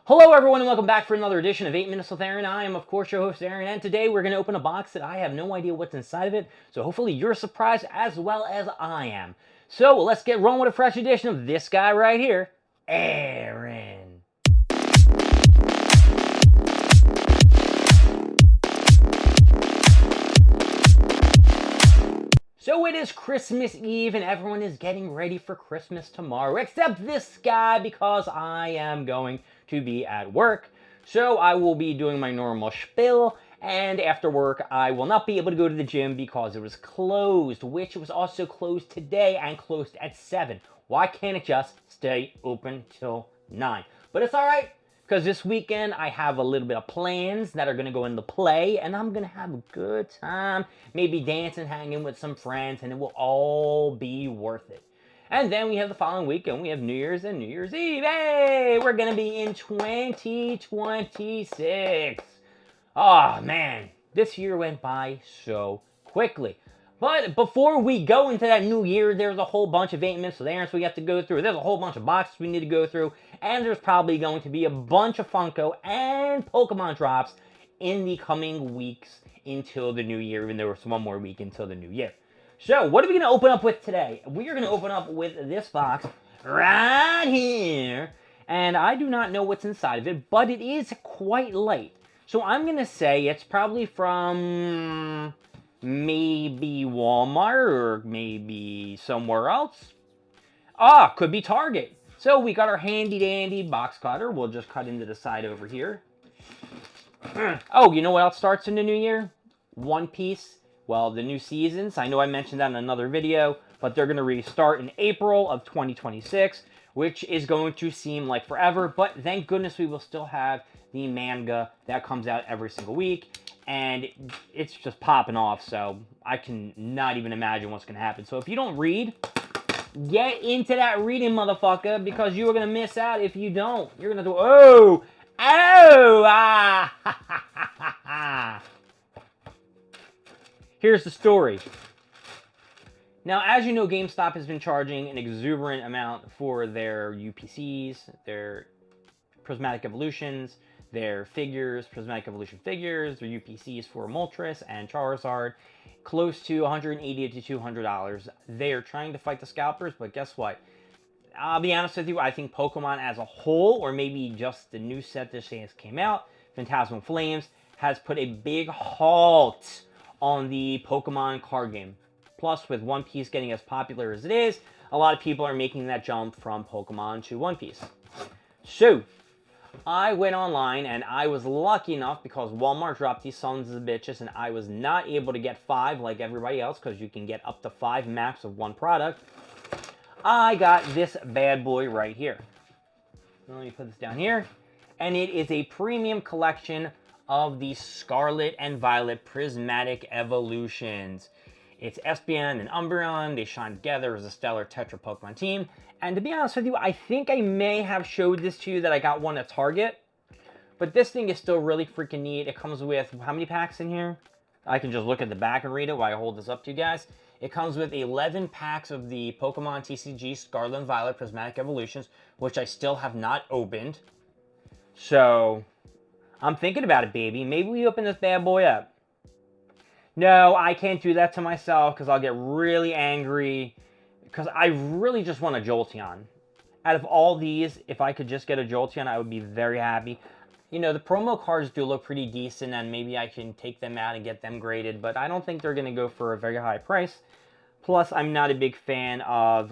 Hello everyone and welcome back for another edition of 8 Minutes with Aaron. I am of course your host Aaron, and today we're going to open a box that I have no idea what's inside of it, so hopefully you're surprised as well as I am. So let's get rolling with a fresh edition of this guy right here, Aaron. So it is Christmas Eve and everyone is getting ready for Christmas tomorrow, except this guy because I am going to be at work. So I will be doing my normal spiel, and after work I will not be able to go to the gym because it was closed, which was also closed today and closed at 7. Why can't it just stay open till 9? But it's alright, because this weekend I have a little bit of plans that are going to go into play, and I'm going to have a good time, maybe dancing, hanging with some friends, and it will all be worth it. And then we have the following weekend, we have New Year's and New Year's Eve. Hey, we're going to be in 2026. Oh man, this year went by so quickly. But before we go into that new year, there's a whole bunch of 8 minutes with Aaron we have to go through. There's a whole bunch of boxes we need to go through. And there's probably going to be a bunch of Funko and Pokemon drops in the coming weeks until the new year, even though there's one more week until the new year. So, what are we going to open up with today? We are going to open up with this box right here. And I do not know what's inside of it, but it is quite light. So I'm going to say it's probably from maybe Walmart or maybe somewhere else. Could be Target. So we got our handy dandy box cutter. We'll just cut into the side over here. Oh, you know what else starts in the new year? One Piece. Well, the new seasons. I know I mentioned that in another video, but they're going to restart in April of 2026, which is going to seem like forever, but thank goodness we will still have the manga that comes out every single week, and it's just popping off, so I can not even imagine what's going to happen. So if you don't read, get into that reading, motherfucker, because you are going to miss out if you don't. You're going to do, Here's the story. Now, as you know, GameStop has been charging an exuberant amount for their UPCs, their Prismatic Evolutions, their figures, Prismatic Evolution figures, their UPCs for Moltres and Charizard, close to $180 to $200. They are trying to fight the scalpers, but guess what? I'll be honest with you, I think Pokemon as a whole, or maybe just the new set that just came out, Phantasmal Flames, has put a big halt on the Pokemon card game. Plus, with One Piece getting as popular as it is, a lot of people are making that jump from Pokemon to One Piece. So, I went online and I was lucky enough because Walmart dropped these sons of bitches and I was not able to get 5 like everybody else because you can get up to 5 max of one product. I got this bad boy right here. Let me put this down here. And it is a premium collection of the Scarlet and Violet Prismatic Evolutions. It's Espeon and Umbreon. They shine together as a stellar Tetra Pokemon team. And to be honest with you, I think I may have showed this to you that I got one at Target. But this thing is still really freaking neat. It comes with, how many packs in here? I can just look at the back and read it while I hold this up to you guys. It comes with 11 packs of the Pokemon TCG Scarlet and Violet Prismatic Evolutions, which I still have not opened. So, I'm thinking about it, baby. Maybe we open this bad boy up. No, I can't do that to myself because I'll get really angry. Because I really just want a Jolteon. Out of all these, if I could just get a Jolteon, I would be very happy. You know, the promo cards do look pretty decent, and maybe I can take them out and get them graded, but I don't think they're going to go for a very high price. Plus, I'm not a big fan of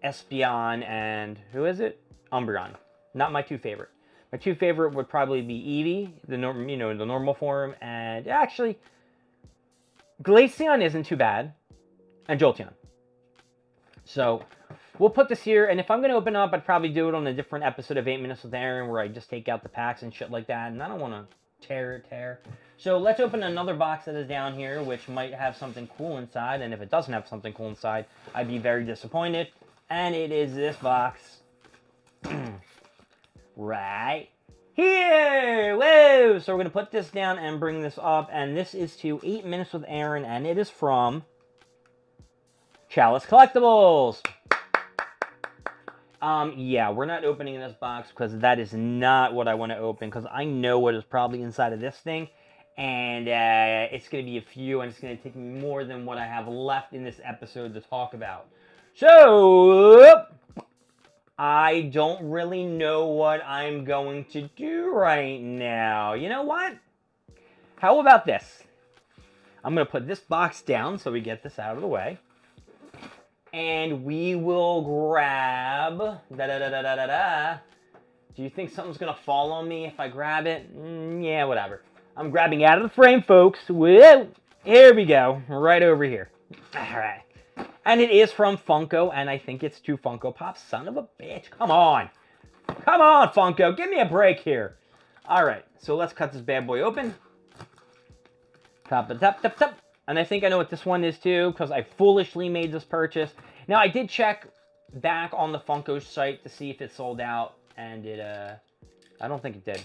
Espeon and, who is it? Umbreon. Not my two favorite. My two favorite would probably be Eevee, the normal form, and actually, Glaceon isn't too bad, and Jolteon. So, we'll put this here, and if I'm going to open up, I'd probably do it on a different episode of 8 Minutes with Aaron, where I just take out the packs and shit like that, and I don't want to tear. So, let's open another box that is down here, which might have something cool inside, and if it doesn't have something cool inside, I'd be very disappointed. And it is this box. Right here! Whoa! So, we're going to put this down and bring this up, and this is to 8 Minutes with Aaron, and it is from Chalice Collectibles. Yeah, we're not opening this box because that is not what I want to open, because I know what is probably inside of this thing, and it's going to be a few, and it's going to take me more than what I have left in this episode to talk about. So, I don't really know what I'm going to do right now. You know what? How about this? I'm going to put this box down so we get this out of the way. And we will grab... Do you think something's going to fall on me if I grab it? Yeah, whatever. I'm grabbing out of the frame, folks. Whoa! Here we go. Right over here. All right. And it is from Funko, and I think it's 2 Funko Pops. Son of a bitch. Come on. Come on, Funko. Give me a break here. All right. So let's cut this bad boy open. Top. And I think I know what this one is too, because I foolishly made this purchase. Now, I did check back on the Funko site to see if it sold out, and it, I don't think it did.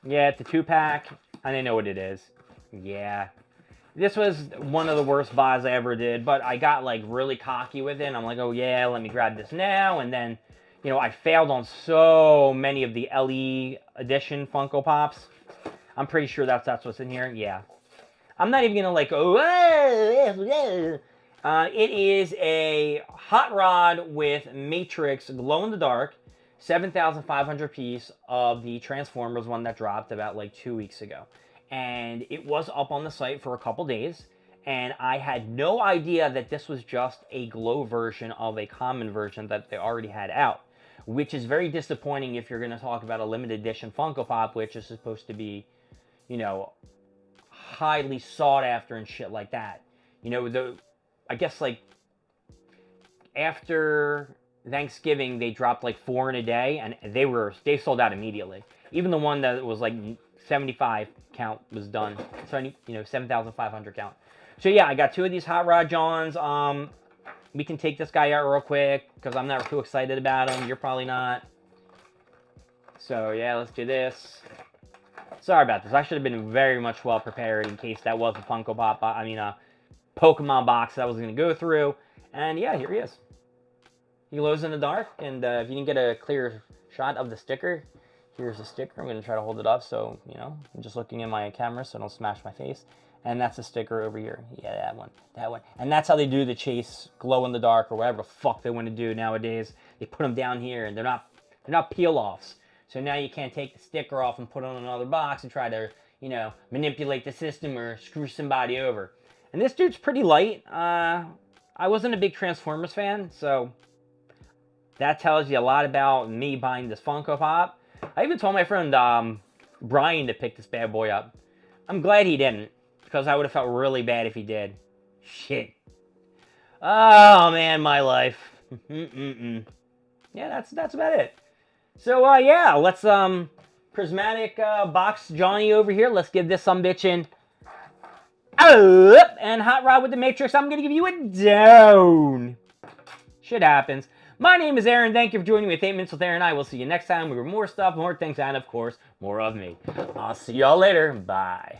Yeah, it's a 2-pack, and I know what it is. Yeah. This was one of the worst buys I ever did, but I got, like, really cocky with it, and I'm like, oh, yeah, let me grab this now, and then, you know, I failed on so many of the LE edition Funko Pops. I'm pretty sure that's what's in here. Yeah. I'm not even going to like, it is a hot rod with Matrix glow-in-the-dark 7,500 piece of the Transformers one that dropped about like 2 weeks ago. And it was up on the site for a couple days. And I had no idea that this was just a glow version of a common version that they already had out. Which is very disappointing if you're going to talk about a limited edition Funko Pop, which is supposed to be, you know, highly sought after and shit like that. You know, I guess like after Thanksgiving they dropped like 4 in a day, and they sold out immediately. Even the one that was like 75 count was done. So, you know, 7,500 count. So yeah, I got 2 of these Hot Rod Johns. We can take this guy out real quick because I'm not too excited about him. You're probably not. So yeah, let's do this. Sorry about this. I should have been very much well prepared in case that was a Funko Pop. I mean, a Pokemon box that I was going to go through. And yeah, here he is. He glows in the dark. And if you didn't get a clear shot of the sticker, here's the sticker. I'm going to try to hold it up so, you know, I'm just looking in my camera so I don't smash my face. And that's the sticker over here. Yeah, that one. That one. And that's how they do the chase glow in the dark or whatever the fuck they want to do nowadays. They put them down here and they're not peel-offs. So now you can't take the sticker off and put it on another box and try to, you know, manipulate the system or screw somebody over. And this dude's pretty light. I wasn't a big Transformers fan, so that tells you a lot about me buying this Funko Pop. I even told my friend Brian to pick this bad boy up. I'm glad he didn't, because I would have felt really bad if he did. Shit. Oh, man, my life. Yeah, that's about it. So, yeah, let's, Prismatic box Johnny over here. Let's give this some bitchin' up. And Hot Rod with the Matrix, I'm going to give you a down. Shit happens. My name is Aaron. Thank you for joining me with 8 Minutes with Aaron. I will see you next time with more stuff, more things, and, of course, more of me. I'll see y'all later. Bye.